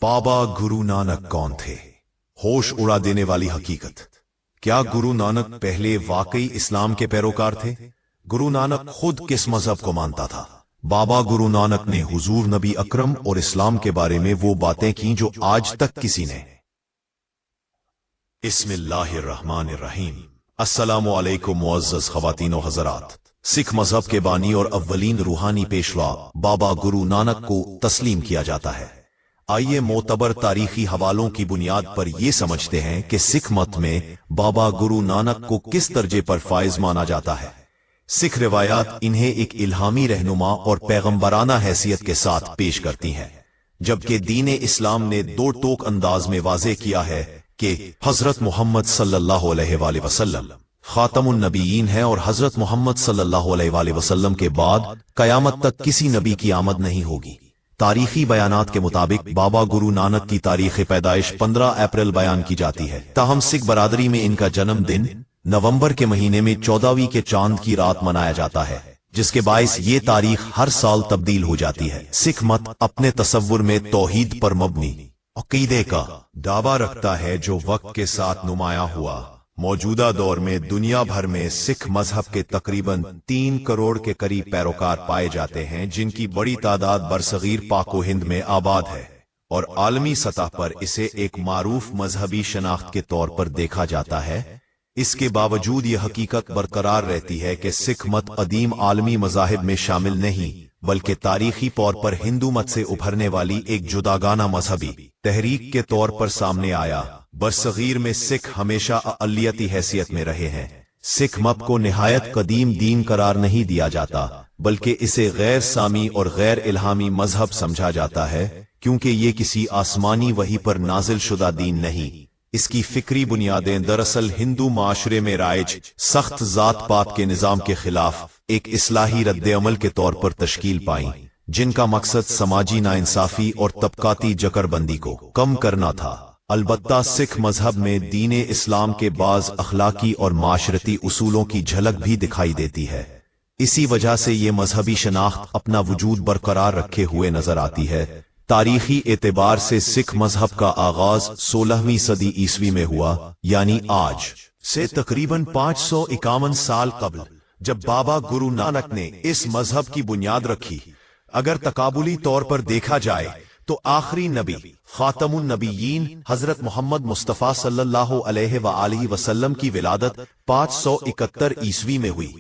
बाबा गुरु नानक कौन थे? होश उड़ा देने वाली हकीकत। क्या गुरु नानक पहले वाकई इस्लाम के पैरोकार थे? गुरु नानक खुद किस मजहब को मानता था? बाबा गुरु नानक ने हुजूर नबी अकरम और इस्लाम के बारे में वो बातें की जो आज तक किसी ने। बिस्मिल्लाहिर्रहमानिर्रहीम। अस्सलामु अलैकुम मुअज़्ज़ज़ ख़वातीन व हज़रात। सिख मजहब के बानी और अव्वलीन रूहानी पेशवा बाबा गुरु नानक को तस्लीम किया जाता है। आइए मोतबर तारीखी हवालों की बुनियाद पर यह समझते हैं कि सिख मत में बाबा गुरु नानक को किस दर्जे पर फाइज माना जाता है। सिख रिवायात इन्हें एक इल्हामी रहनुमा और पैगंबराना हैसियत के साथ पेश करती हैं, जबकि दीन इस्लाम ने दो टोक अंदाज में वाज़े किया है कि हजरत मोहम्मद सल्लल्लाहु अलैहि वसल्लम खातमुन नबीयीन है और हजरत मोहम्मद सल्लल्लाहु अलैहि वसल्लम के बाद कयामत तक किसी नबी की आमद नहीं होगी। तारीखी बयानात के मुताबिक बाबा गुरु नानक की तारीख पैदाइश 15 अप्रैल बयान की जाती है, ताहम सिख बरादरी में इनका जन्मदिन नवंबर के महीने में 14वीं के चांद की रात मनाया जाता है, जिसके बायस ये तारीख हर साल तब्दील हो जाती है। सिख मत अपने तसव्वुर में तौहीद पर मबनी अकीदे का दावा रखता है जो वक्त के साथ नुमाया हुआ। मौजूदा दौर में दुनिया भर में सिख मजहब के तकरीबन 3 करोड़ के करीब पैरोकार पाए जाते हैं, जिनकी बड़ी तादाद बरसगीर पाको हिंद में आबाद है और आलमी सतह पर इसे एक मारूफ मजहबी शनाख्त के तौर पर देखा जाता है। इसके बावजूद यह हकीकत बरकरार रहती है कि सिख मत अदीम आलमी मजाहिब में शामिल नहीं, बल्कि तारीखी तौर पर हिंदू मत से उभरने वाली एक जुदागाना मजहबी तहरीक के तौर पर सामने आया। बरसगीर में सिख हमेशा अक़लियती हैसियत में रहे हैं। सिख मत को निहायत कदीम दीन करार नहीं दिया जाता, बल्कि इसे गैर सामी और गैर इल्हामी मजहब समझा जाता है, क्योंकि ये किसी आसमानी वही पर नाजिल शुदा दीन नहीं। इसकी फिक्री बुनियादें दरअसल हिंदू माशरे में राइज सख्त जात पात के निजाम के खिलाफ एक इस्लाही रद्द-ए-अमल के तौर पर तश्कील पाई, जिनका मकसद समाजी नाइंसाफी और तबकाती जकरबंदी को कम करना था। अलबत्ता सिख मजहब में दीन इस्लाम के बाज अखलाकी और माशरती उसूलों की झलक भी दिखाई देती है। इसी वजह से ये मजहबी शनाख्त अपना वजूद बरकरार रखे हुए नजर आती है। तारीखी एतबार से सिख मजहब का आगाज 16वीं सदी ईस्वी में हुआ, यानी आज से तकरीबन 551 साल कबल, जब बाबा गुरु नानक ने इस मजहब की बुनियाद रखी। अगर तकाबुली तौर पर देखा जाए तो आखिरी नबी खातमुन नबीयीन हजरत मोहम्मद मुस्तफ़ा सल्लल्लाहु अलैहि वसल्लम की विलादत 571 ईस्वी में हुई।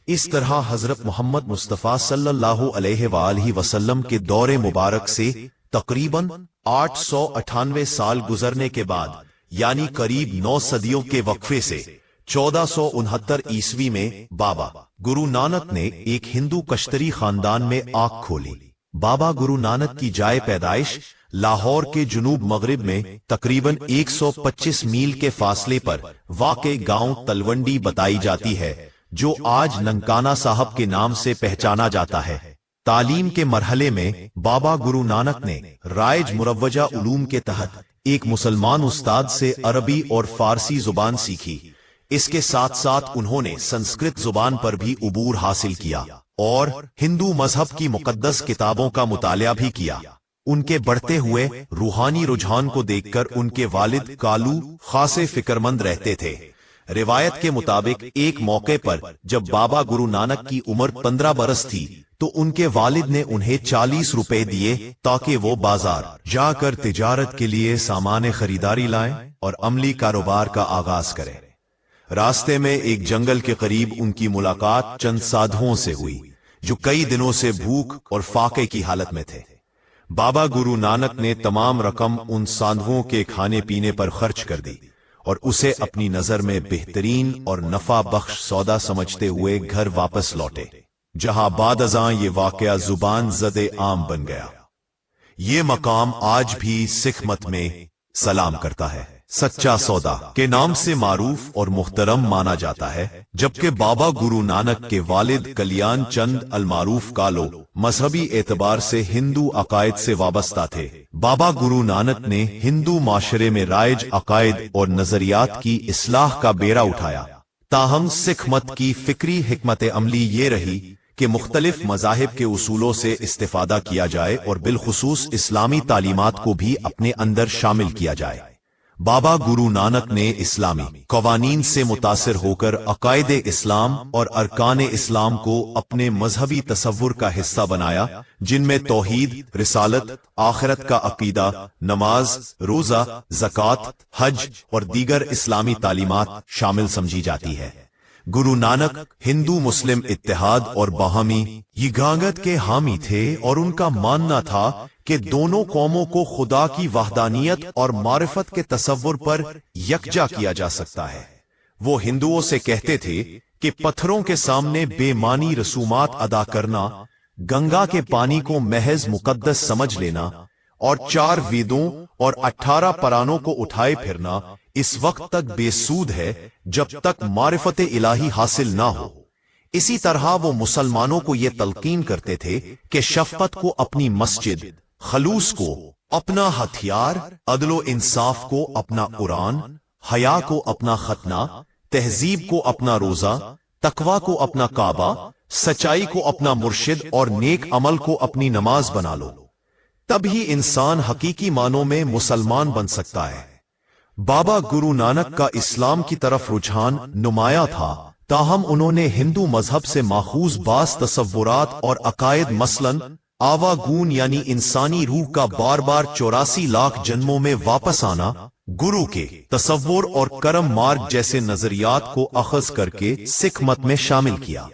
इस तरह हजरत मोहम्मद मुस्तफ़ा सल्लल्लाहु अलैहि वसल्लम के दौरे मुबारक से तकरीबन 898 साल गुजरने के बाद, यानी करीब 9 सदियों के वक्फे से 1469 ईस्वी में बाबा गुरु नानक ने एक हिंदू कश्तरी खानदान में आंख खोली। बाबा गुरु नानक की जाए पैदाइश लाहौर के जुनूब मगरिब में तकरीबन 125 मील के फासले पर वाक़े गांव तलवंडी बताई जाती है, जो आज ननकाना साहब के नाम से पहचाना जाता है। तालीम के मरहले में बाबा गुरु नानक ने राइज मुरव्वजा उलूम के तहत एक मुसलमान उस्ताद से अरबी और फारसी जुबान सीखी। इसके साथ साथ उन्होंने संस्कृत जुबान पर भी उबूर हासिल किया और हिंदू मजहब की मुकद्दस किताबों का मुतालिया भी किया। उनके बढ़ते हुए रूहानी रुझान को देखकर उनके वालिद कालू खासे फिक्रमंद रहते थे। रिवायत के मुताबिक एक मौके पर जब बाबा गुरु नानक की उम्र 15 बरस थी, तो उनके वालिद ने उन्हें 40 रुपए दिए ताकि वो बाजार जाकर तिजारत के लिए सामान खरीदारी लाएं और अमली कारोबार का आगाज करें। रास्ते में एक जंगल के करीब उनकी मुलाकात चंद साधुओं से हुई, जो कई दिनों से भूख और फाके की हालत में थे। बाबा गुरु नानक ने तमाम रकम उन साधुओं के खाने पीने पर खर्च कर दी और उसे अपनी नजर में बेहतरीन और नफा बख्श सौदा समझते हुए घर वापस लौटे, जहां बाद अज़ां ये वाकया जुबान ज़दे आम बन गया। ये मकाम आज भी सिख मत में सलाम करता है, सच्चा सौदा के नाम से मारूफ और मुहतरम माना जाता है। जबकि बाबा गुरु नानक के वालिद कल्याण चंद अलमारूफ कालो मजहबी एतबार से हिंदू अकायद से वाबस्ता थे। बाबा गुरु नानक ने हिंदू माशरे में राइज अकायद और नजरियात की इस्लाह का बेड़ा उठाया। ताहम सिख मत की फिक्री हिकमत अमली ये रही کہ مختلف مذاہب کے اصولوں سے استفادہ کیا جائے اور بالخصوص اسلامی تعلیمات کو بھی اپنے اندر شامل کیا جائے۔ بابا گرو نانک نے اسلامی قوانین سے متاثر ہو کر عقائد اسلام اور ارکان اسلام کو اپنے مذہبی تصور کا حصہ بنایا، جن میں توحید، رسالت، آخرت کا عقیدہ، نماز، روزہ، زکوٰۃ، حج اور دیگر اسلامی تعلیمات شامل سمجھی جاتی ہے۔ گرو نانک ہندو مسلم اتحاد اور باہمی یگانگت کے حامی تھے، اور ان کا ماننا تھا کہ دونوں قوموں کو خدا کی وحدانیت اور معرفت کے تصور پر یکجا کیا جا سکتا ہے۔ وہ ہندوؤں سے کہتے تھے کہ پتھروں کے سامنے بے معنی رسومات ادا کرنا، گنگا کے پانی کو محض مقدس سمجھ لینا اور 4 ویدوں اور 18 پرانوں کو اٹھائے پھرنا اس وقت تک بے سود ہے جب تک معرفت الہی حاصل نہ ہو۔ اسی طرح وہ مسلمانوں کو یہ تلقین کرتے تھے کہ شفقت کو اپنی مسجد، خلوص کو اپنا ہتھیار، عدل و انصاف کو اپنا قرآن، حیا کو اپنا ختنہ، تہذیب کو اپنا روزہ، تقوی کو اپنا کعبہ، سچائی کو اپنا مرشد اور نیک عمل کو اپنی نماز بنا لو، تب ہی انسان حقیقی معنوں میں مسلمان بن سکتا ہے۔ بابا گرو نانک کا اسلام کی طرف رجحان نمایاں تھا، تاہم انہوں نے ہندو مذہب سے ماخوذ بعض تصورات اور عقائد مثلاً آوا گون یعنی انسانی روح کا بار بار 84 لاکھ جنموں میں واپس آنا، گرو کے تصور اور کرم مارگ جیسے نظریات کو اخذ کر کے سکھ مت میں شامل کیا۔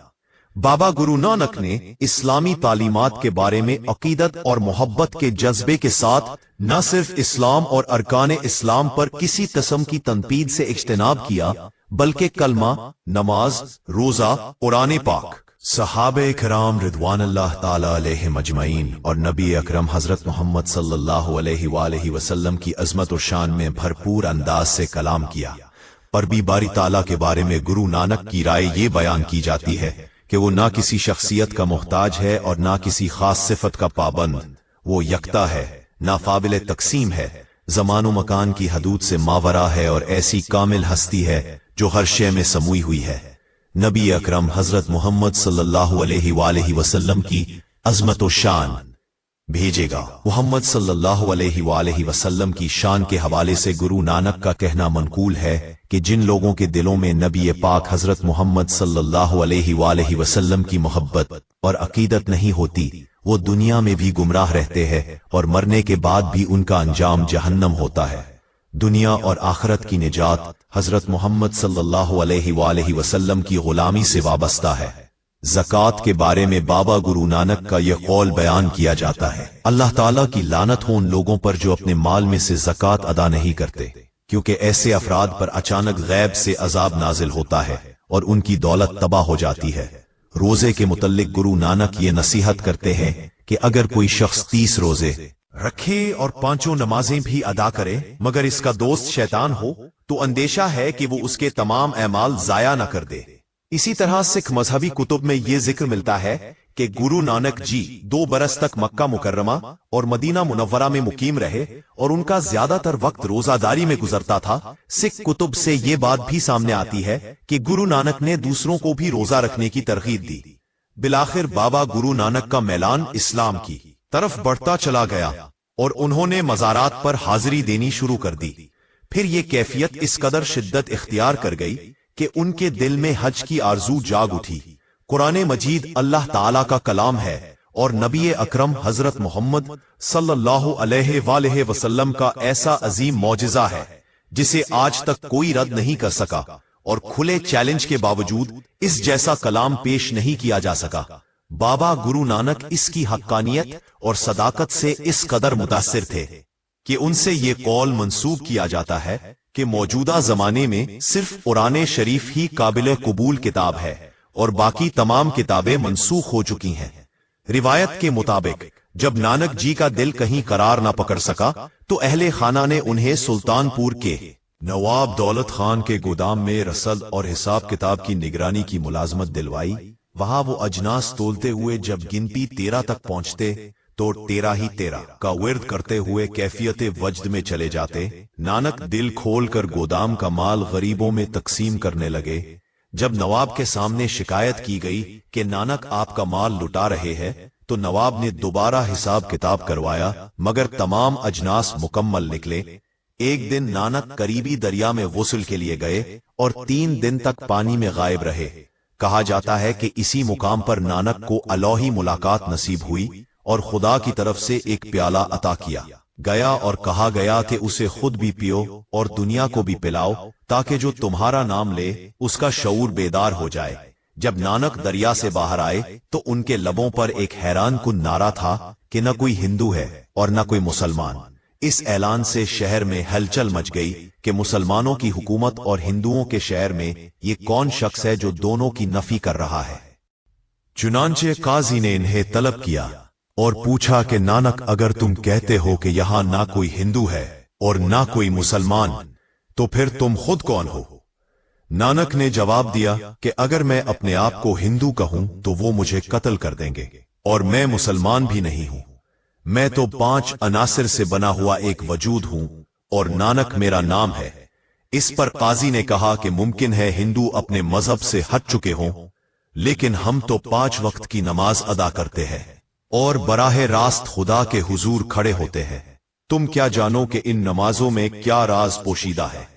بابا گرو نانک نے اسلامی تعلیمات کے بارے میں عقیدت اور محبت کے جذبے کے ساتھ نہ صرف اسلام اور ارکان اسلام پر کسی قسم کی تنقید سے اجتناب کیا، بلکہ کلمہ، نماز، روزہ، قرآن پاک، صحابہ کرام رضوان اللہ تعالی علیہم اجمعین اور نبی اکرم حضرت محمد صلی اللہ علیہ وآلہ وسلم کی عظمت و شان میں بھرپور انداز سے کلام کیا۔ پر بھی باری تعالیٰ کے بارے میں گرو نانک کی رائے یہ بیان کی جاتی ہے کہ وہ نہ کسی شخصیت کا محتاج ہے اور نہ کسی خاص صفت کا پابند، وہ یکتا ہے، ناقابل تقسیم ہے، زمان و مکان کی حدود سے ماورا ہے اور ایسی کامل ہستی ہے جو ہر شے میں سموئی ہوئی ہے۔ نبی اکرم حضرت محمد صلی اللہ علیہ وآلہ وسلم کی عظمت و شان بھیجے گا۔ محمد صلی اللہ علیہ وآلہ وسلم کی شان کے حوالے سے گرو نانک کا کہنا منقول ہے کہ جن لوگوں کے دلوں میں نبی پاک حضرت محمد صلی اللہ علیہ وآلہ وسلم کی محبت اور عقیدت نہیں ہوتی، وہ دنیا میں بھی گمراہ رہتے ہیں اور مرنے کے بعد بھی ان کا انجام جہنم ہوتا ہے۔ دنیا اور آخرت کی نجات حضرت محمد صلی اللہ علیہ وآلہ وسلم کی غلامی سے وابستہ ہے۔ زکوٰۃ کے بارے میں بابا گرو نانک کا یہ قول بیان کیا جاتا ہے، اللہ تعالیٰ کی لعنت ہو ان لوگوں پر جو اپنے مال میں سے زکوٰۃ ادا نہیں کرتے، کیونکہ ایسے افراد پر اچانک غیب سے عذاب نازل ہوتا ہے اور ان کی دولت تباہ ہو جاتی ہے۔ روزے کے متعلق گرو نانک یہ نصیحت کرتے ہیں کہ اگر کوئی شخص 30 روزے رکھے اور 5 نمازیں بھی ادا کرے مگر اس کا دوست شیطان ہو تو اندیشہ ہے کہ وہ اس کے تمام اعمال ضائع نہ کر دے۔ اسی طرح سکھ مذہبی کتب میں یہ ذکر ملتا ہے کہ گرو نانک جی 2 برس تک مکہ مکرمہ اور مدینہ منورہ میں مقیم رہے اور ان کا زیادہ تر وقت روزہ داری میں گزرتا تھا۔ سکھ کتب سے یہ بات بھی سامنے آتی ہے کہ گرو نانک نے دوسروں کو بھی روزہ رکھنے کی ترغیب دی۔ بالآخر بابا گرو نانک کا میلان اسلام کی طرف بڑھتا چلا گیا اور انہوں نے مزارات پر حاضری دینی شروع کر دی۔ پھر یہ کیفیت اس قدر شدت اختیار کر گئی کہ ان کے دل میں حج کی آرزو جاگ اٹھی۔ قرآن مجید اللہ تعالیٰ کا کلام ہے اور نبی اکرم حضرت محمد صلی اللہ علیہ وآلہ وسلم کا ایسا عظیم معجزہ ہے جسے آج تک کوئی رد نہیں کر سکا، اور کھلے چیلنج کے باوجود اس جیسا کلام پیش نہیں کیا جا سکا۔ بابا گرو نانک اس کی حقانیت اور صداقت سے اس قدر متاثر تھے کہ ان سے یہ قول منسوب کیا جاتا ہے کہ موجودہ زمانے میں صرف قرآن شریف ہی قابل قبول کتاب ہے اور باقی تمام کتابیں منسوخ ہو چکی ہیں۔ روایت کے مطابق جب نانک جی کا دل کہیں قرار نہ پکڑ سکا تو اہل خانہ نے انہیں سلطان پور کے نواب دولت خان کے گودام میں رسد اور حساب کتاب کی نگرانی کی ملازمت دلوائی۔ وہاں وہ اجناس تولتے ہوئے جب گنتی 13 تک پہنچتے تو 13 ہی 13 کا ورد کرتے ہوئے کیفیت وجد میں چلے جاتے۔ نانک دل کھول کر گودام کا مال غریبوں میں تقسیم کرنے لگے۔ जब नवाब के सामने शिकायत की गई कि नानक आपका माल लुटा रहे हैं, तो नवाब ने दोबारा हिसाब किताब करवाया, मगर तमाम अजनास मुकम्मल निकले। एक दिन नानक करीबी दरिया में गुस्ल के लिए गए और 3 दिन तक पानी में गायब रहे। कहा जाता है कि इसी मुकाम पर नानक को अलौही मुलाकात नसीब हुई और खुदा की तरफ से एक प्याला अता किया गया और कहा गया कि उसे खुद भी पियो और दुनिया को भी पिलाओ, ताकि जो तुम्हारा नाम ले उसका शऊर बेदार हो जाए। जब नानक दरिया से बाहर आए तो उनके लबों पर एक हैरान कुन नारा था कि न कोई हिंदू है और न कोई मुसलमान। इस ऐलान से शहर में हलचल मच गई कि मुसलमानों की हुकूमत और हिंदुओं के शहर में ये कौन शख्स है जो दोनों की नफी कर रहा है। चुनांचे काजी ने इन्हें तलब किया और पूछा कि नानक, अगर तुम कहते हो कि यहां ना कोई हिंदू है और ना कोई मुसलमान, तो फिर तुम खुद कौन हो? नानक ने जवाब दिया कि अगर मैं अपने आप को हिंदू कहूं तो वो मुझे कत्ल कर देंगे, और मैं मुसलमान भी नहीं हूं। मैं तो 5 अनासिर से बना हुआ एक वजूद हूं और नानक मेरा नाम है। इस पर काजी ने कहा कि मुमकिन है हिंदू अपने मजहब से हट चुके हों, लेकिन हम तो 5 वक्त की नमाज अदा करते हैं और बराह रास्त खुदा के हुजूर खड़े होते हैं। तुम क्या जानो कि इन नमाजों में क्या राज पोशीदा है,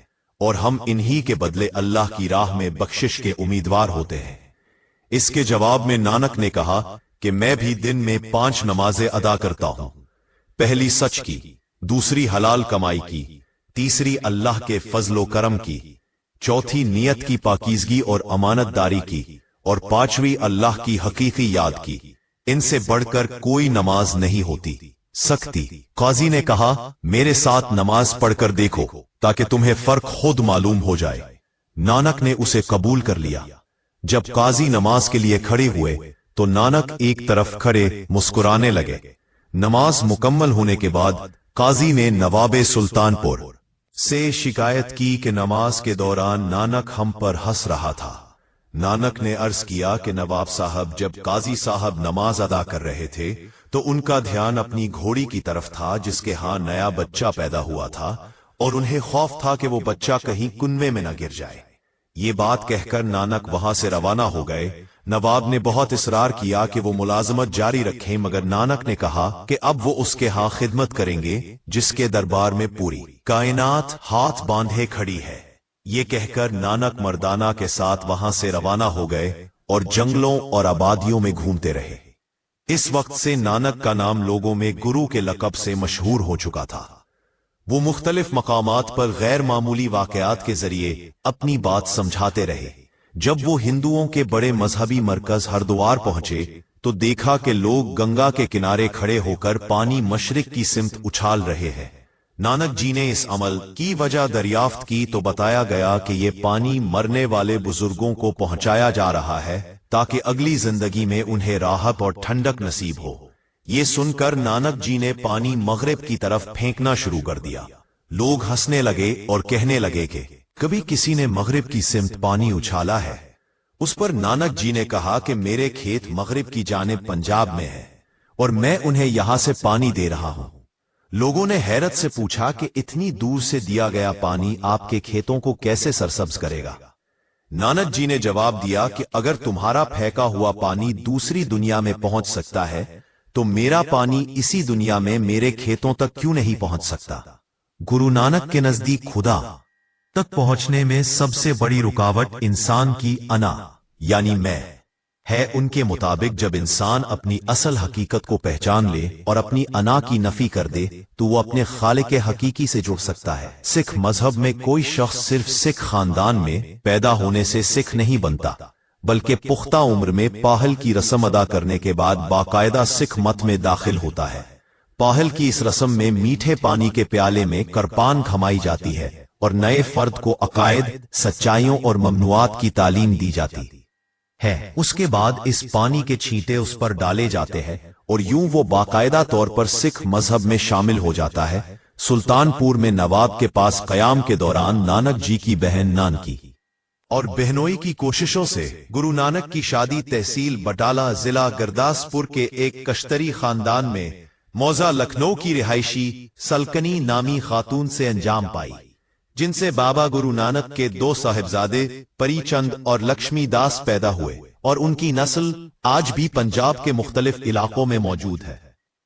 और हम इन्हीं के बदले अल्लाह की राह में बख्शिश के उम्मीदवार होते हैं। इसके जवाब में नानक ने कहा कि मैं भी दिन में 5 नमाजें अदा करता हूं। पहली सच की, दूसरी हलाल कमाई की, तीसरी अल्लाह के फजलो करम की, चौथी नियत की पाकीज़गी और अमानतदारी की, और 5वीं अल्लाह की हकीकी याद की। इनसे बढ़कर कोई नमाज नहीं होती सकती। काजी ने कहा, मेरे साथ नमाज पढ़कर देखो ताकि तुम्हें फर्क खुद मालूम हो जाए। नानक ने उसे कबूल कर लिया। जब काजी नमाज के लिए खड़े हुए तो नानक एक तरफ खड़े मुस्कुराने लगे। नमाज मुकम्मल होने के बाद काजी ने नवाबे सुल्तानपुर से शिकायत की कि नमाज के दौरान नानक हम पर हंस रहा था। नानक ने अर्ज किया कि नवाब साहब, जब काजी साहब नमाज अदा कर रहे थे तो उनका ध्यान अपनी घोड़ी की तरफ था जिसके हां नया बच्चा पैदा हुआ था, और उन्हें खौफ था कि वो बच्चा कहीं कुनवे में न गिर जाए। ये बात कहकर नानक वहां से रवाना हो गए। नवाब ने बहुत इसरार किया कि वो मुलाजमत जारी रखें, मगर नानक ने कहा कि अब वो उसके हां खिदमत करेंगे जिसके दरबार में पूरी कायनात हाथ बांधे खड़ी है। ये कहकर नानक मर्दाना के साथ वहां से रवाना हो गए और जंगलों और आबादियों में घूमते रहे। इस वक्त से नानक का नाम लोगों में गुरु के लक़ब से मशहूर हो चुका था। वो मुख्तलिफ मकामात पर गैर मामूली वाकयात के जरिए अपनी बात समझाते रहे। जब वो हिंदुओं के बड़े मजहबी मरकज हरिद्वार पहुंचे तो देखा कि लोग गंगा के किनारे खड़े होकर पानी मशरिक की सिमत उछाल रहे हैं। नानक जी ने इस अमल की वजह दरियाफ्त की तो बताया गया कि ये पानी मरने वाले बुजुर्गों को पहुंचाया जा रहा है ताकि अगली जिंदगी में उन्हें राहत और ठंडक नसीब हो। ये सुनकर नानक जी ने पानी मगरिब की तरफ फेंकना शुरू कर दिया। लोग हंसने लगे और कहने लगे कि कभी किसी ने मगरिब की सिमत पानी उछाला है। उस पर नानक जी ने कहा कि मेरे खेत मगरिब की जानिब पंजाब में है और मैं उन्हें यहां से पानी दे रहा हूं। लोगों ने हैरत से पूछा कि इतनी दूर से दिया गया पानी आपके खेतों को कैसे सरसब्ज करेगा? नानक जी ने जवाब दिया कि अगर तुम्हारा फेंका हुआ पानी दूसरी दुनिया में पहुंच सकता है तो मेरा पानी इसी दुनिया में मेरे खेतों तक क्यों नहीं पहुंच सकता? गुरु नानक के नजदीक खुदा तक पहुंचने में सबसे बड़ी रुकावट इंसान की अना यानी मैं है। उनके मुताबिक जब इंसान अपनी असल हकीकत को पहचान ले और अपनी अना की नफी कर दे तो वो अपने खालिक हकीकी से जुड़ सकता है। सिख मजहब में कोई शख्स सिर्फ सिख खानदान में पैदा होने से सिख नहीं बनता, बल्कि पुख्ता उम्र में पाहल की रस्म अदा करने के बाद बाकायदा सिख मत में दाखिल होता है। पाहल की इस रस्म में मीठे पानी के प्याले में करपान खमाई जाती है और नए फर्द को अकायद, सच्चाइयों और ममनुआत की तालीम दी जाती है। उसके बाद इस पानी के छींटे उस पर डाले जाते हैं और यूं वो बाकायदा तौर पर सिख मजहब में शामिल हो जाता है। सुल्तानपुर में नवाब के पास कयाम के दौरान नानक जी की बहन नानकी और बहनोई की कोशिशों से गुरु नानक की शादी तहसील बटाला जिला गुरदासपुर के एक कश्तरी खानदान में मौजा लखनऊ की रिहायशी सलकनी नामी खातून से अंजाम पाई, जिनसे बाबा गुरु नानक के दो साहिबजादे परी चंद और लक्ष्मी दास पैदा हुए और उनकी नस्ल आज भी पंजाब के मुख्तलिफ इलाकों में मौजूद है।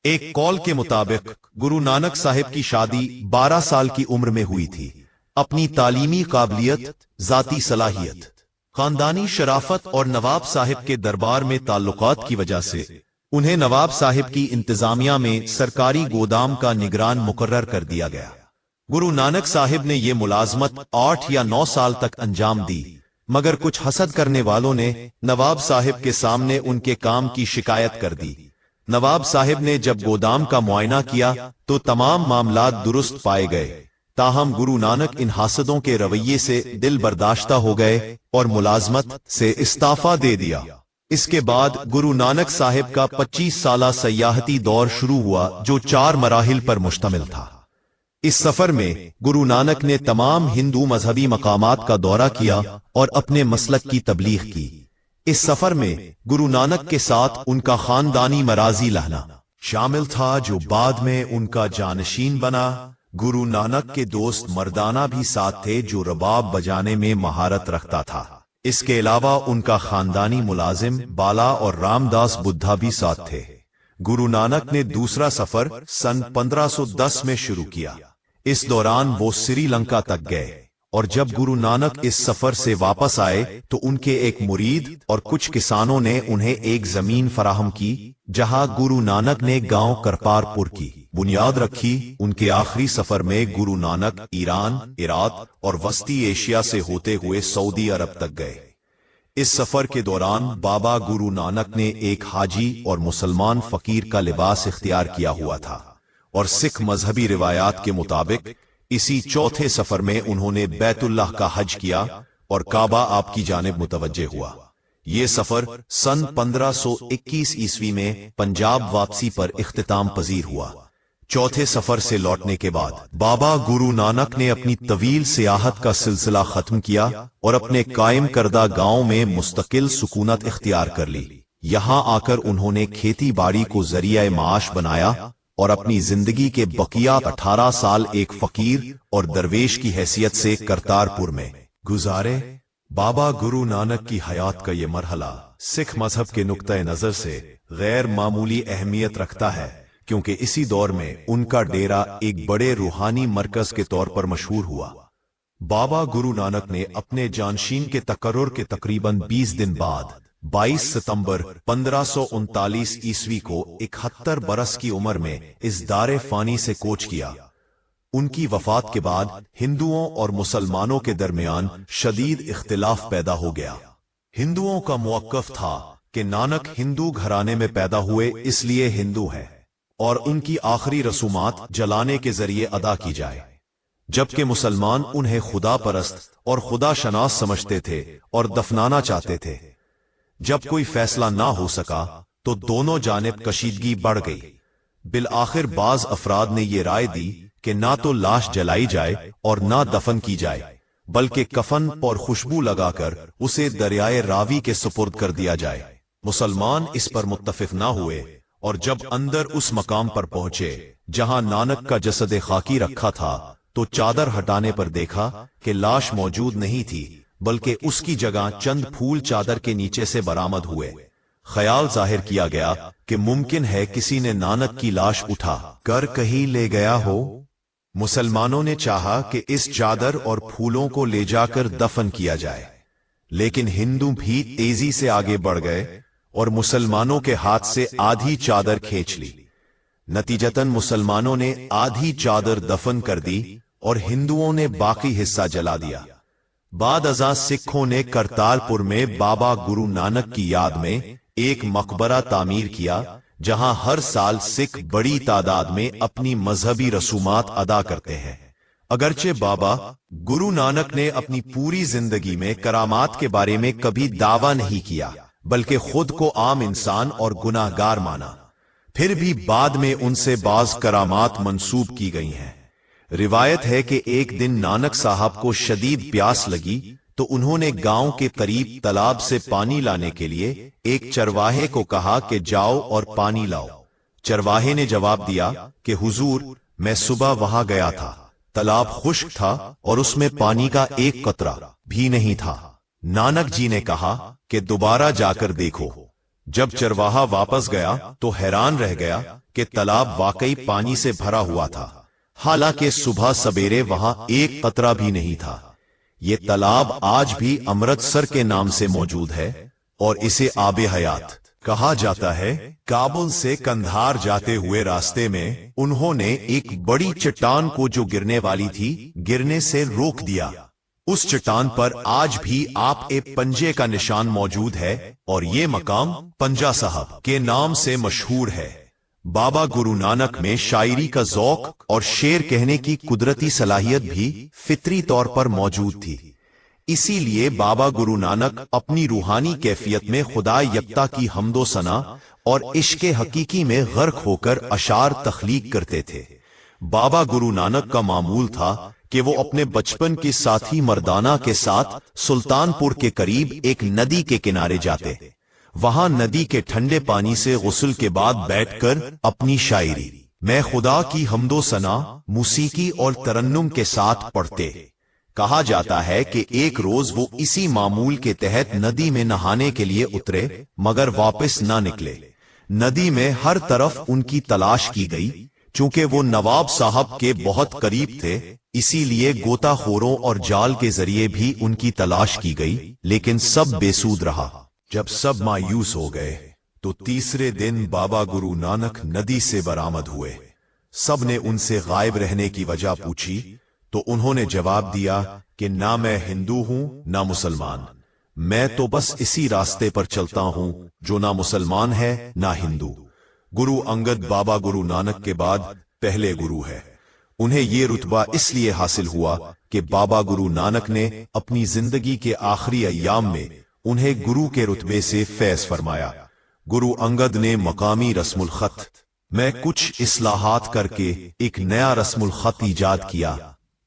एक कौल के मुताबिक गुरु नानक साहिब की शादी 12 साल की उम्र में हुई थी। अपनी तालीमी काबिलियत, जाती सलाहियत, खानदानी शराफत और नवाब साहिब के दरबार में ताल्लुकात की वजह से उन्हें नवाब साहिब की इंतजामिया में सरकारी गोदाम का निगरान मुकर्रर कर दिया गया। गुरु नानक साहिब ने यह मुलाजमत 8 या 9 साल तक अंजाम दी, मगर कुछ हसद करने वालों ने नवाब साहिब के सामने उनके काम की शिकायत कर दी। नवाब साहिब ने जब गोदाम का मुआयना किया तो तमाम मामलात दुरुस्त पाए गए। ताहम गुरु नानक इन हासदों के रवैये से दिल बर्दाश्ता हो गए और मुलाजमत से इस्ताफा दे दिया। इसके बाद गुरु नानक साहिब का 25 साला सयाहती दौर शुरू हुआ, जो 4 मराहिल पर मुश्तमिल था। इस सफर में गुरु नानक ने तमाम हिंदू मजहबी मकामात का दौरा किया और अपने मसलक की तबलीग की। इस सफर में गुरु नानक के साथ उनका खानदानी मराजी लहना शामिल था, जो बाद में उनका जानशीन बना। गुरु नानक के दोस्त मर्दाना भी साथ थे, जो रबाब बजाने में महारत रखता था। इसके अलावा उनका खानदानी मुलाजिम बाला और रामदास बुद्धा भी साथ थे। गुरु नानक ने दूसरा सफर सन 1510 में शुरू किया। इस दौरान वो श्रीलंका तक गए और जब गुरु नानक इस सफर से वापस आए तो उनके एक मुरीद और कुछ किसानों ने उन्हें एक जमीन फराहम की, जहां गुरु नानक ने गांव करपारपुर की बुनियाद रखी। उनके आखिरी सफर में गुरु नानक ईरान, इराक और वस्ती एशिया से होते हुए सऊदी अरब तक गए। इस सफर के दौरान बाबा गुरु नानक ने एक हाजी और मुसलमान फकीर का लिबास इख्तियार किया हुआ था और सिख मजहबी रिवायात के मुताबिक इसी चौथे सफर में उन्होंने बैतुल्लाह का हज किया और काबा आपकी जानिब मुतवज्जे हुआ। ये सफर सन 1521 ईस्वी में पंजाब वापसी पर इख्तिताम पजीर हुआ। चौथे सफर से लौटने के बाद बाबा गुरु नानक ने अपनी तवील सियाहत का सिलसिला खत्म किया और अपने कायम करदा गांव में मुस्तकिल सुकूनत इख्तियार कर ली। यहां आकर उन्होंने खेती बाड़ी को जरिया माश बनाया और अपनी जिंदगी के बकिया 18 साल एक फकीर और दरवेश की हैसियत से करतारपुर में गुजारे। बाबा गुरु नानक की हयात का ये मरहला सिख मजहब के नुक्ता नजर से गैर मामूली अहमियत रखता है, क्योंकि इसी दौर में उनका डेरा एक बड़े रूहानी मरकज के तौर पर मशहूर हुआ। बाबा गुरु नानक ने अपने जानशीन के तकर्रुर के तकरीबन 20 दिन बाद 22 सितंबर 1539 ईस्वी को 71 बरस की उम्र में इस दारे फानी से कोच किया। उनकी वफात के बाद हिंदुओं और मुसलमानों के दरमियान शदीद इख्तिलाफ पैदा हो गया। हिंदुओं का मुवक्कफ था कि नानक हिंदू घराने में पैदा हुए, इसलिए हिंदू हैं और उनकी आखिरी रसूमात जलाने के जरिए अदा की जाए, जबकि मुसलमान उन्हें खुदा परस्त और खुदा शनास समझते थे और दफनाना चाहते थे। जब कोई फैसला ना हो सका तो दोनों जानिब कशीदगी बढ़ गई। बिल आखिर बाज अफराद ने ये राय दी कि ना तो लाश जलाई जाए और ना दफन की जाए, बल्कि कफन और खुशबू लगाकर उसे दरियाए रावी के सुपुर्द कर दिया जाए। मुसलमान इस पर मुत्तफिक ना हुए और जब अंदर उस मकाम पर पहुंचे जहां नानक का जसद खाकी रखा था, तो चादर हटाने पर देखा कि लाश मौजूद नहीं थी, बल्कि उसकी जगह चंद फूल चादर के नीचे से बरामद हुए। ख्याल जाहिर किया गया कि मुमकिन है किसी ने नानक की लाश उठा कर कहीं ले गया हो। मुसलमानों ने चाहा कि इस चादर और फूलों को ले जाकर दफन किया जाए, लेकिन हिंदू भी तेजी से आगे बढ़ गए और मुसलमानों के हाथ से आधी चादर खींच ली। नतीजतन मुसलमानों ने आधी चादर दफन कर दी और हिंदुओं ने बाकी हिस्सा जला दिया। बाद अज़ा सिखों ने करतारपुर में बाबा गुरु नानक की याद में एक मकबरा तामीर किया, जहां हर साल सिख बड़ी तादाद में अपनी मजहबी रसूमात अदा करते हैं। अगरचे बाबा गुरु नानक ने अपनी पूरी जिंदगी में करामात के बारे में कभी दावा नहीं किया, बल्कि खुद को आम इंसान और गुनाहगार माना, फिर भी बाद में उनसे बाज करामात मंसूब की गई हैं। रिवायत है कि एक दिन नानक साहब को शदीद प्यास लगी तो उन्होंने गांव के करीब तालाब से पानी लाने के लिए एक चरवाहे को कहा कि जाओ और पानी लाओ। चरवाहे ने जवाब दिया कि हुजूर, मैं सुबह वहां गया था, तालाब खुश्क था और उसमें पानी का एक कतरा भी नहीं था। नानक जी ने कहा कि दोबारा जाकर देखो। जब चरवाहा वापस गया तो हैरान रह गया कि तालाब वाकई पानी से भरा हुआ था, हालांकि सुबह सवेरे वहां एक कतरा भी नहीं था। ये तालाब आज भी अमृतसर के नाम से मौजूद है और इसे आबे हयात कहा जाता है। काबुल से कंधार जाते हुए रास्ते में उन्होंने एक बड़ी चट्टान को जो गिरने वाली थी, गिरने से रोक दिया। उस चट्टान पर आज भी आप एक पंजे का निशान मौजूद है और ये मकाम पंजा साहब के नाम से मशहूर है। बाबा गुरु नानक में शायरी का ज़ौक और शेर कहने की कुदरती सलाहियत भी फितरी तौर पर मौजूद थी। इसीलिए बाबा गुरु नानक अपनी रूहानी कैफियत में खुदा यकता की हम्दो सना और इश्क़े हकीकी में गर्क होकर अशार तख्लीक करते थे। बाबा गुरु नानक का मामूल था कि वो अपने बचपन के साथी मर्दाना के साथ सुल्तानपुर के करीब एक नदी के किनारे जाते। वहां नदी के ठंडे पानी से गुस्ल के बाद बैठकर अपनी शायरी मैं खुदा की हम्दो सना मूसीकी और तरन्नुम के साथ पढ़ते। कहा जाता है कि एक रोज वो इसी मामूल के तहत नदी में नहाने के लिए उतरे, मगर वापस ना निकले। नदी में हर तरफ उनकी तलाश की गई। चूंकि वो नवाब साहब के बहुत करीब थे, इसीलिए गोताखोरों और जाल के जरिए भी उनकी तलाश की गई, लेकिन सब बेसूद रहा। जब सब मायूस हो गए तो तीसरे दिन बाबा गुरु नानक नदी से बरामद हुए। सब ने उनसे गायब रहने की वजह पूछी तो उन्होंने जवाब दिया कि ना मैं हिंदू हूं ना मुसलमान, मैं तो बस इसी रास्ते पर चलता हूं जो ना मुसलमान है ना हिंदू। गुरु अंगद बाबा गुरु नानक के बाद पहले गुरु है। उन्हें ये रुतबा इसलिए हासिल हुआ कि बाबा गुरु नानक ने अपनी जिंदगी के आखिरी अय्याम में उन्हें गुरु के रुतबे से फैज फरमाया। गुरु अंगद ने मकामी रस्मुल खत में कुछ इस्लाहात करके एक नया रस्मुल खत ईजाद किया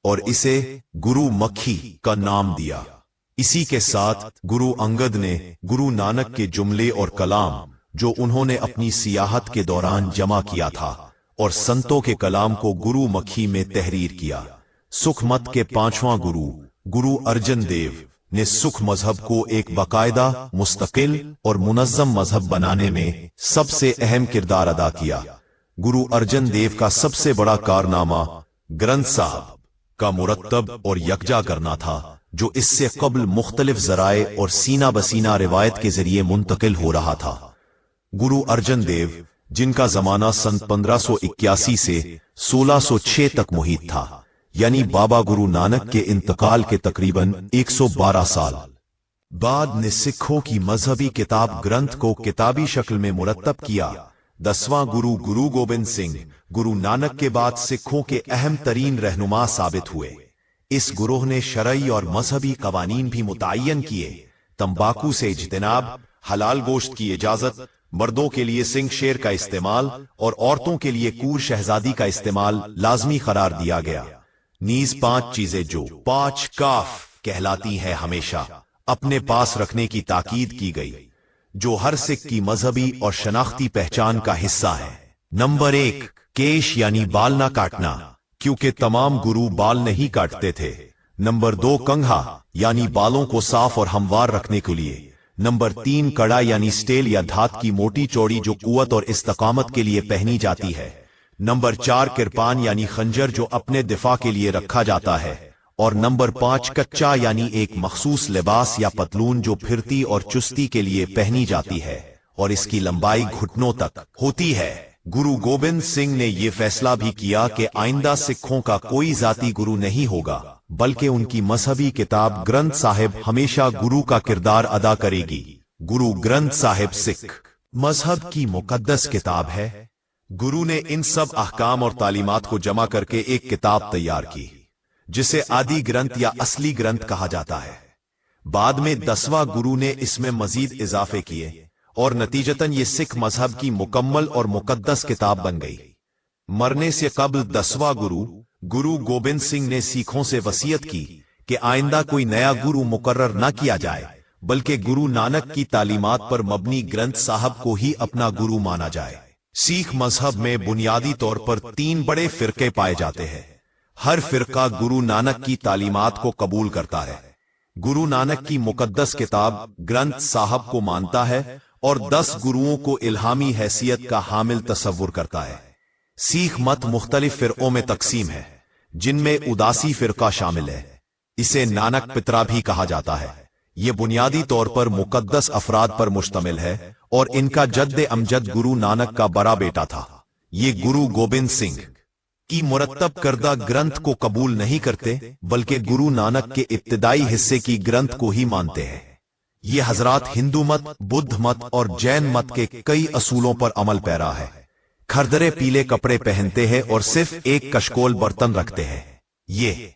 और इसे गुरु मक्खी का नाम दिया। इसी के साथ गुरु अंगद ने गुरु नानक के जुमले और कलाम जो उन्होंने अपनी सियाहत के दौरान जमा किया था और संतों के कलाम को गुरु मक्खी में तहरीर किया। सुख मत के पांचवां गुरु गुरु अर्जन देव ने सुख मजहब को एक बाकायदा मुस्तकिल और मुनज़्ज़म मजहब बनाने में सबसे अहम किरदार अदा किया। गुरु अर्जन देव का सबसे बड़ा कारनामा ग्रंथ साहब का मुरत्तब और यकजा करना था, जो इससे कबल मुख्तलिफ जराए और सीना बसीना रिवायत के जरिए मुंतकिल हो रहा था। गुरु अर्जन देव, जिनका जमाना सन 1581 से 1606 तक मुहित था, यानी बाबा गुरु नानक के इंतकाल के तकरीबन 112 साल बाद, ने सिखों की मजहबी किताब ग्रंथ को किताबी शक्ल में मुरत्तब किया। 10वां गुरु गुरु गोबिंद सिंह गुरु नानक के बाद सिखों के अहम तरीन रहनुमा साबित हुए। इस गुरोह ने शरई और मजहबी कवानीन भी मुतय्यन किए। तंबाकू से इज्तिनाब, हलाल गोश्त की इजाजत, मर्दों के लिए सिंह शेर का इस्तेमाल और औरतों के लिए कूर शहजादी का इस्तेमाल लाजमी करार दिया गया। नीज 5 चीजें जो 5 काफ कहलाती है हमेशा अपने पास रखने की ताकीद की गई, जो हर सिख की मजहबी और शनाख्ती पहचान का हिस्सा है। नंबर 1, केश यानी बाल ना काटना, क्योंकि तमाम गुरु बाल नहीं काटते थे। नंबर 2, कंघा यानी बालों को साफ और हमवार रखने के लिए। नंबर 3, कड़ा यानी स्टेल या धात की मोटी चौड़ी जो कुव्वत और इस्तकामत के लिए पहनी जाती है। नंबर 4, किरपान यानी खंजर जो अपने दिफा के लिए रखा जाता है। और नंबर 5, कच्चा यानी एक मखसूस लिबास या पतलून जो फिरती और चुस्ती के लिए पहनी जाती है और इसकी लंबाई घुटनों तक होती है। गुरु गोबिंद सिंह ने यह फैसला भी किया कि आइंदा सिखों का कोई जाती गुरु नहीं होगा, बल्कि उनकी मजहबी किताब ग्रंथ साहिब हमेशा गुरु का किरदार अदा करेगी। गुरु ग्रंथ साहिब सिख मजहब की मुकद्दस किताब है। गुरु ने इन सब अहकाम और तालीमात को जमा करके एक किताब तैयार की, जिसे आदि ग्रंथ या असली ग्रंथ कहा जाता है। बाद में 10वां गुरु ने इसमें मजीद इजाफे किए और नतीजतन ये सिख मजहब की मुकम्मल और मुकद्दस किताब बन गई। मरने से कबल 10वां गुरु गुरु गोबिंद सिंह ने सिखों से वसीयत की कि आइंदा कोई नया गुरु मुकर्रर न किया जाए, बल्कि गुरु नानक की तालीमात पर मबनी ग्रंथ साहब को ही अपना गुरु माना जाए। सिख मजहब में बुनियादी तौर पर 3 बड़े फिरके पाए जाते हैं। हर फिरका गुरु नानक की तालीमात को कबूल करता है, गुरु नानक की मुकद्दस किताब ग्रंथ साहब को मानता है और 10 गुरुओं को इल्हामी हैसियत का हामिल तसव्वुर करता है। सीख मत मुख्तलिफ फिरकों में तकसीम है, जिनमें उदासी फिरका शामिल है। इसे नानक पितरा भी कहा जाता है। ये बुनियादी तौर पर मुकद्दस अफराद पर मुश्तमिल है और इनका जद्द अमजद गुरु नानक का बड़ा बेटा था। ये गुरु गोबिंद सिंह की मुरत्तब करदा ग्रंथ को कबूल नहीं करते, बल्कि गुरु नानक के इब्तिदाई हिस्से की ग्रंथ को ही मानते हैं। ये हजरात हिंदू मत, बुद्ध मत और जैन मत के कई असूलों पर अमल पैरा है। खरदरे पीले कपड़े पहनते हैं और सिर्फ एक कशकोल बर्तन रखते हैं। ये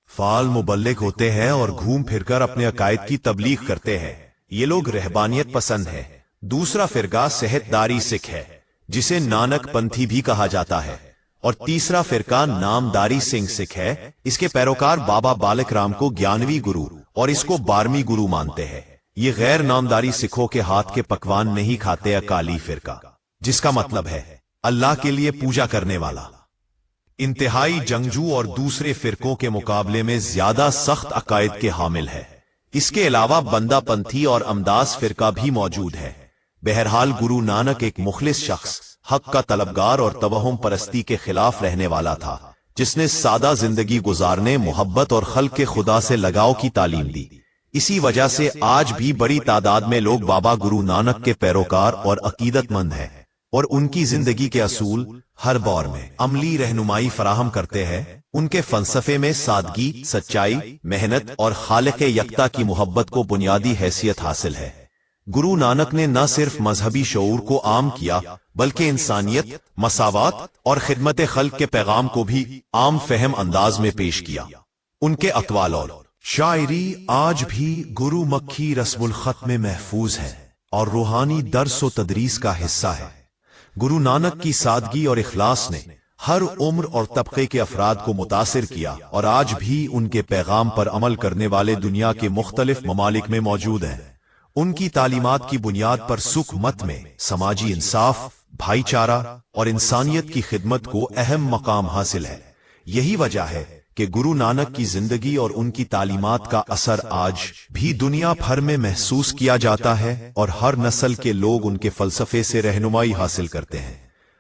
फाल मुबल्लिग होते हैं और घूम फिरकर अपने अकायद की तबलीग करते हैं। ये लोग रहबानियत पसंद है। दूसरा फिरका सेहतदारी सिख है, जिसे नानक पंथी भी कहा जाता है, और तीसरा फिरका नामदारी सिंह सिख है। इसके पैरोकार बाबा बालक राम को 11वीं गुरु और इसको 12वीं गुरु मानते हैं। ये गैर नामदारी सिखों के हाथ के पकवान नहीं खाते। अकाली फिरका, जिसका मतलब है अल्लाह के लिए पूजा करने वाला, इंतहाई जंगजू और दूसरे फिरकों के मुकाबले में ज्यादा सख्त अकायद के हामिल है। इसके अलावा बंदा पंथी और अमदास फिरका भी मौजूद है। बहरहाल गुरु नानक एक मुखलिस शख्स, हक का तलबगार और तवहुम परस्ती के खिलाफ रहने वाला था, जिसने सादा जिंदगी गुजारने, मोहब्बत और खल्क के खुदा से लगाव की तालीम दी। इसी वजह से आज भी बड़ी तादाद में लोग बाबा गुरु नानक के पैरोकार और अकीदतमंद हैं और उनकी जिंदगी के असूल हर दौर में अमली रहनुमाई फराहम करते हैं। उनके फलसफे में सादगी, सच्चाई, मेहनत और खालिक यकता की मोहब्बत को बुनियादी हैसियत हासिल है। गुरु नानक ने न सिर्फ मजहबी शऊर को आम किया, बल्कि इंसानियत, मसावात और खिदमत खल्क के पैगाम को भी आम फहम अंदाज में पेश किया। उनके अक़वाल और शायरी आज भी गुरु मक्खी रस्मुल खत में महफूज है और रूहानी दर्स व तदरीस का हिस्सा है। गुरु नानक की सादगी और इखलास ने हर उम्र और तबके के अफराद को मुतासिर किया और आज भी उनके पैगाम पर अमल करने वाले दुनिया के मुख्तलिफ ममालिक में मौजूद हैं। उनकी तालीमात की बुनियाद पर सुख मत में समाजी इंसाफ, भाईचारा और इंसानियत की खिदमत को अहम मकाम हासिल है। यही वजह है कि गुरु नानक की जिंदगी और उनकी तालीमात का असर आज भी दुनिया भर में महसूस किया जाता है और हर नस्ल के लोग उनके फलसफे से रहनुमाई हासिल करते हैं।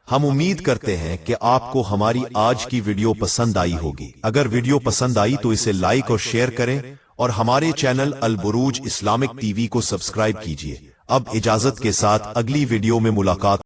हम उम्मीद करते हैं कि आपको हमारी आज की वीडियो पसंद आई होगी। अगर वीडियो पसंद आई तो इसे लाइक और शेयर करें और हमारे चैनल अल बुरूज इस्लामिक टीवी को सब्सक्राइब कीजिए। अब इजाजत के साथ अगली वीडियो में मुलाकात।